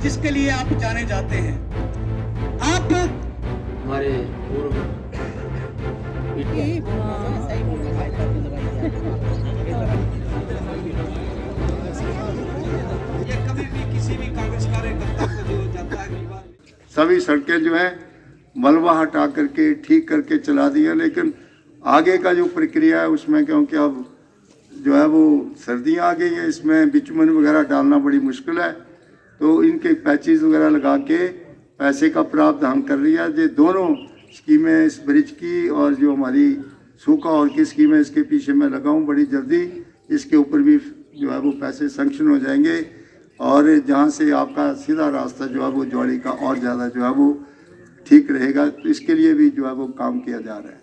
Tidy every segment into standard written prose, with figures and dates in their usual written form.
जिसके लिए आप जाने जाते हैं। आप हमारे पूर्व ये कभी भी किसी भी कांग्रेस कार्यकर्ता को जो जाता है विवाद सभी सड़कें जो है मलबा हटा करके ठीक करके चला दी है, लेकिन आगे का जो प्रक्रिया है उसमें क्योंकि अब जो है वो सर्दियाँ आ गई हैं, इसमें बिचुमन वगैरह डालना बड़ी मुश्किल है, तो इनके पैचेस वगैरह लगा के पैसे का प्रावधान कर रही है। ये दोनों स्कीमें, इस ब्रिज की और जो हमारी सूखा और की स्कीम है, इसके पीछे मैं लगा हूँ। बड़ी जल्दी इसके ऊपर भी जो है वो पैसे सैंक्शन हो जाएंगे और जहाँ से आपका सीधा रास्ता जो है वो ज्वाड़ी का और ज़्यादा जो है वो ठीक रहेगा, तो इसके लिए भी जो है वो काम किया जा रहा है।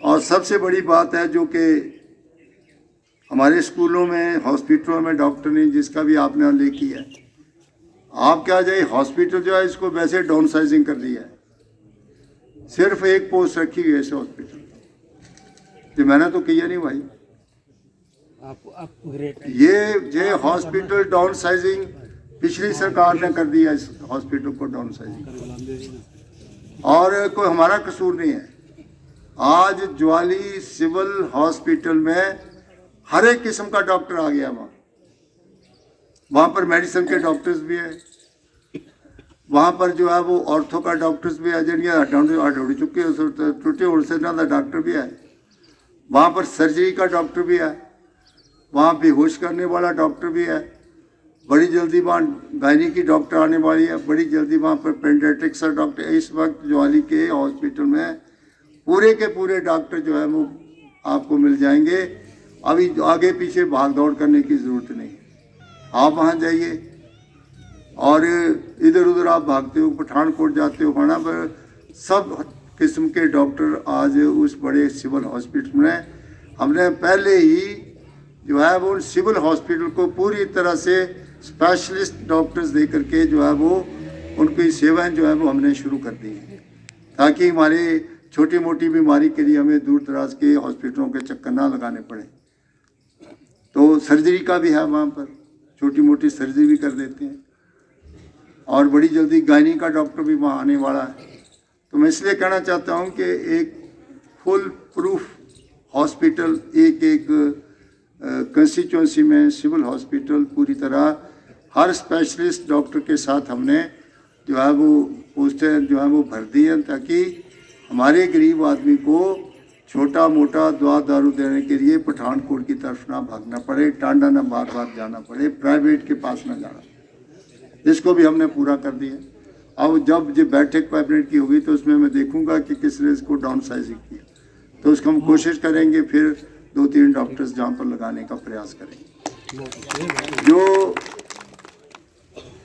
और सबसे बड़ी बात है जो कि हमारे स्कूलों में, हॉस्पिटलों में डॉक्टर ने, जिसका भी आपने उल्लेख किया है, आप क्या जाए हॉस्पिटल जो है इसको वैसे डाउन साइजिंग कर दिया है, सिर्फ एक पोस्ट रखी हुई है इस हॉस्पिटल। तो मैंने तो किया नहीं भाई, ये हॉस्पिटल डाउन साइजिंग पिछली सरकार ने कर दिया, इस हॉस्पिटल को डाउन साइजिंग, और कोई हमारा कसूर नहीं है। आज ज्वाली सिविल हॉस्पिटल में हर एक किस्म का डॉक्टर आ गया। वहाँ पर मेडिसिन के डॉक्टर्स भी हैं, वहाँ पर जो है वो ऑर्थो का डॉक्टर्स भी है, जिनकी हड्डी चुकी टूटे उड़से ज़्यादा डॉक्टर भी है, वहाँ पर सर्जरी का डॉक्टर भी है, वहाँ बेहोश करने वाला डॉक्टर भी है, बड़ी जल्दी वहाँ गायनी की डॉक्टर आने वाली है, बड़ी जल्दी वहाँ पर पेडियाट्रिक्स का डॉक्टर। इस वक्त ज्वाली के हॉस्पिटल में पूरे के पूरे डॉक्टर जो है वो आपको मिल जाएंगे। अभी आगे पीछे भाग दौड़ करने की ज़रूरत नहीं, आप वहाँ जाइए और इधर उधर आप भागते हो, पठानकोट जाते हो, वहाँ पर सब किस्म के डॉक्टर आज उस बड़े सिविल हॉस्पिटल में। हमने पहले ही जो है वो सिविल हॉस्पिटल को पूरी तरह से स्पेशलिस्ट डॉक्टर्स दे करके जो है वो उनकी सेवाएं जो है वो हमने शुरू कर दी हैं, ताकि हमारे छोटी मोटी बीमारी के लिए हमें दूर दराज के हॉस्पिटलों के चक्कर ना लगाने पड़े। तो सर्जरी का भी है, वहाँ पर छोटी मोटी सर्जरी भी कर देते हैं, और बड़ी जल्दी गायनी का डॉक्टर भी वहाँ आने वाला है। तो मैं इसलिए कहना चाहता हूँ कि एक फुल प्रूफ हॉस्पिटल, एक कंस्टिट्यूंसी में सिविल हॉस्पिटल पूरी तरह हर स्पेशलिस्ट डॉक्टर के साथ हमने जो है वो पोस्टें जो है वो भर दी हैं, ताकि हमारे गरीब आदमी को छोटा मोटा दवा दारू देने के लिए पठानकोट की तरफ ना भागना पड़े, टांडा ना बार बार जाना पड़े, प्राइवेट के पास ना जाना। इसको भी हमने पूरा कर दिया। अब जब जो बैठक कैबिनेट की होगी तो उसमें मैं देखूंगा कि किसने इसको डाउन साइजिंग किया, तो उसको हम कोशिश करेंगे, फिर 2-3 डॉक्टर्स जहाँ पर लगाने का प्रयास करेंगे। जो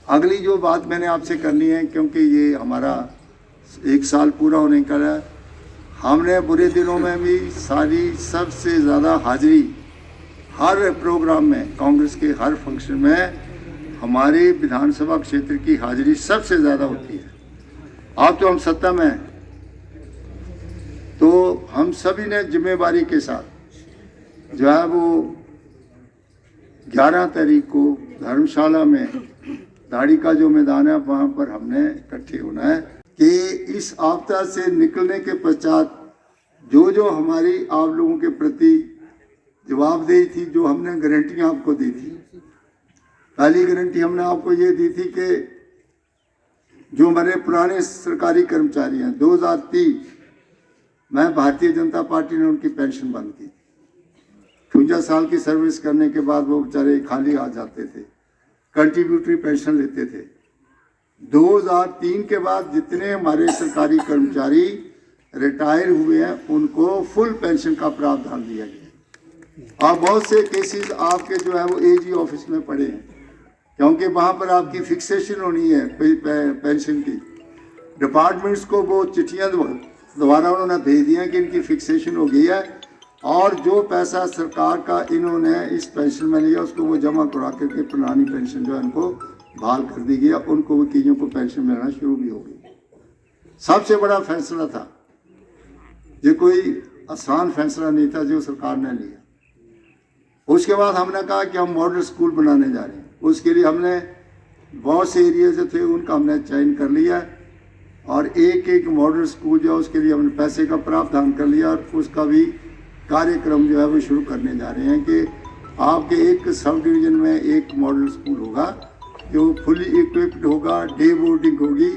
अगली जो बात मैंने आपसे करनी है, क्योंकि ये हमारा 1 साल पूरा होने का है, हमने बुरे दिनों में भी सारी सबसे ज़्यादा हाजिरी हर प्रोग्राम में, कांग्रेस के हर फंक्शन में हमारे विधानसभा क्षेत्र की हाजिरी सबसे ज़्यादा होती है। अब तो हम सत्ता में हैं, तो हम सभी ने जिम्मेवारी के साथ जो है वो 11 तारीख को धर्मशाला में दाढ़ी का जो मैदान है वहाँ पर हमने इकट्ठे होना है कि इस आपदा से निकलने के पश्चात जो हमारी आप लोगों के प्रति जवाबदेही थी, जो हमने गारंटियाँ आपको दी थी। पहली गारंटी हमने आपको ये दी थी कि जो हमारे पुराने सरकारी कर्मचारी हैं, 2003 में भारतीय जनता पार्टी ने उनकी पेंशन बंद की। 52 साल की सर्विस करने के बाद वो बेचारे खाली आ जाते थे, कंट्रीब्यूटरी पेंशन लेते थे। 2003 के बाद जितने हमारे सरकारी कर्मचारी रिटायर हुए हैं उनको फुल पेंशन का प्रावधान दिया गया। और बहुत से केसेस आपके जो है वो एजी ऑफिस में पड़े हैं, क्योंकि वहाँ पर आपकी फिक्सेशन होनी है पेंशन की। डिपार्टमेंट्स को वो चिट्ठियाँ दोबारा उन्होंने भेज दिया कि इनकी फिक्सेशन हो गई है, और जो पैसा सरकार का इन्होंने इस पेंशन में लिया उसको वो जमा करा करके पुरानी पेंशन जो है उनको बहाल कर दी गई, उनको वकीलों को पेंशन मिलना शुरू भी हो गई। सबसे बड़ा फैसला था, ये कोई आसान फैसला नहीं था जो सरकार ने लिया। उसके बाद हमने कहा कि हम मॉडल स्कूल बनाने जा रहे हैं। उसके लिए हमने बहुत से एरिया जो थे उनका हमने चयन कर लिया और एक एक मॉडल स्कूल जो है उसके लिए हमने पैसे का प्रावधान कर लिया और उसका भी कार्यक्रम जो है वो शुरू करने जा रहे हैं कि आपके एक सब डिवीज़न में एक मॉडल स्कूल होगा जो फुली इक्विप्ड होगा, डे बोर्डिंग होगी,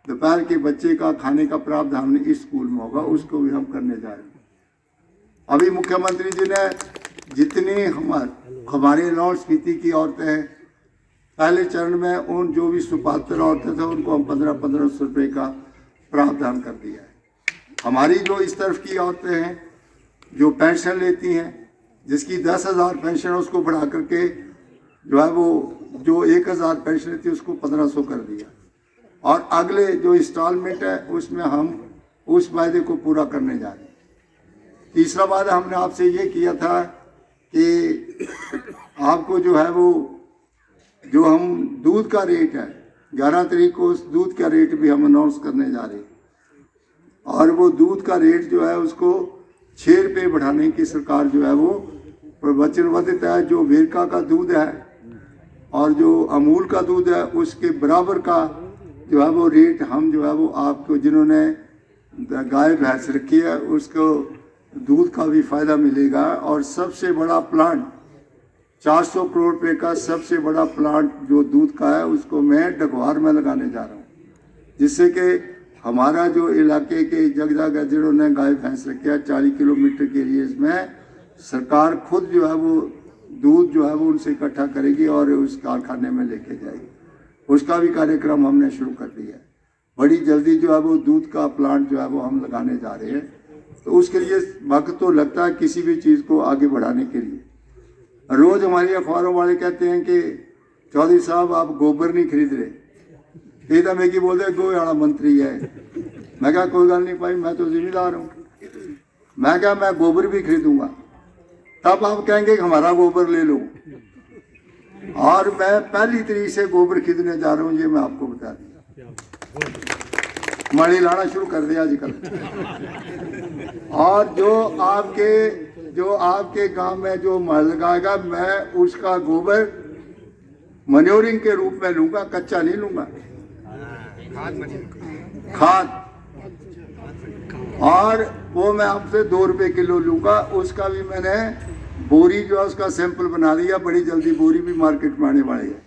दोपहर के बच्चे का खाने का प्रावधान इस स्कूल में होगा, उसको भी हम करने जा रहे हैं। अभी मुख्यमंत्री जी ने जितनी हमारे लाहौल स्पीति की औरतें हैं, पहले चरण में उन जो भी सुपात्र औरतें थे उनको हम 1500 रुपये का प्रावधान कर दिया है। हमारी जो इस तरफ की औरतें हैं जो पेंशन लेती हैं, जिसकी 10,000 पेंशन है उसको बढ़ा करके जो है वो जो 1,000 पेंशन लेती है उसको 1500 कर दिया और अगले जो इंस्टॉलमेंट है उसमें हम उस वायदे को पूरा करने जा रहे हैं। तीसरा वादा हमने आपसे ये किया था कि आपको जो है वो जो हम दूध का रेट है 11 तारीख को उस दूध का रेट भी हम अनाउंस करने जा रहे हैं और वो दूध का रेट जो है उसको 6 रुपये बढ़ाने की सरकार जो है वो वचनबद्ध है। जो वेरका का दूध है और जो अमूल का दूध है उसके बराबर का जो है वो रेट हम जो है वो आपको जिन्होंने गाय भैंस रखी है उसको दूध का भी फ़ायदा मिलेगा। और सबसे बड़ा प्लांट 400 करोड़ रुपये का सबसे बड़ा प्लांट जो दूध का है उसको मैं डगवार में लगाने जा रहा हूँ, जिससे कि हमारा जो इलाके के जगह जिन्होंने गाय भैंस रखे है 40 किलोमीटर के एरिएज में सरकार खुद जो है वो दूध जो है वो उनसे इकट्ठा करेगी और उस कारखाने में लेके जाएगी। उसका भी कार्यक्रम हमने शुरू कर दिया है। बड़ी जल्दी जो है वो दूध का प्लांट जो है वो हम लगाने जा रहे हैं। तो उसके लिए वक्त तो लगता है किसी भी चीज़ को आगे बढ़ाने के लिए। रोज़ हमारी अखबारों वाले कहते हैं कि चौधरी साहब आप गोबर नहीं खरीद रहे, कहता मैं कि बोलते गो वाला मंत्री है। मैं क्या कोई गल नहीं पाई, मैं तो जिम्मेदार हूँ। मैं क्या मैं गोबर भी खरीदूंगा, तब आप कहेंगे कि हमारा गोबर ले लो। और मैं पहली तारीख से गोबर खरीदने जा रहा हूँ, ये मैं आपको बता दिया। मड़ी लाना शुरू कर दिया आजकल। और जो आपके गांव में जो मल लगाएगा मैं उसका गोबर मनोरिंग के रूप में लूंगा, कच्चा नहीं लूंगा, खाद। और वो मैं आपसे 2 रुपये किलो लूंगा। उसका भी मैंने बोरी जो है उसका सैंपल बना दिया, बड़ी जल्दी बोरी भी मार्केट में आने वाली है।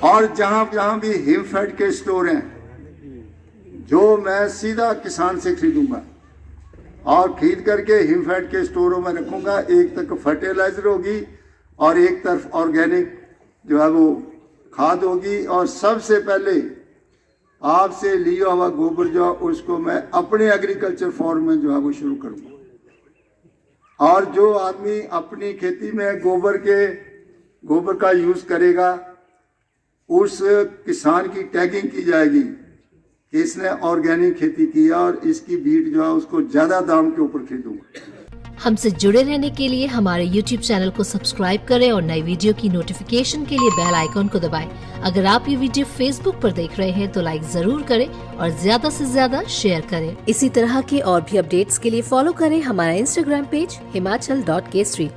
और जहाँ भी हिमफेड के स्टोर हैं जो मैं सीधा किसान से खरीदूंगा और खरीद करके हिमफेड के स्टोरों में रखूंगा। एक तरफ फर्टिलाइजर होगी और एक तरफ ऑर्गेनिक जो है वो खाद होगी। और सबसे पहले आपसे लिया हुआ गोबर जो है उसको मैं अपने एग्रीकल्चर फार्म में जो है वो शुरू करूंगा। और जो आदमी अपनी खेती में गोबर का यूज करेगा उस किसान की टैगिंग की जाएगी कि इसने ऑर्गेनिक खेती किया और इसकी बीट जो है उसको ज्यादा दाम के ऊपर खरीदूंगा। हमसे जुड़े रहने के लिए हमारे YouTube चैनल को सब्सक्राइब करें और नई वीडियो की नोटिफिकेशन के लिए बेल आइकॉन को दबाएं। अगर आप ये वीडियो Facebook पर देख रहे हैं तो लाइक जरूर करें और ज्यादा से ज्यादा शेयर करें। इसी तरह के और भी अपडेट्स के लिए फॉलो करें हमारा Instagram पेज himachal.kesri।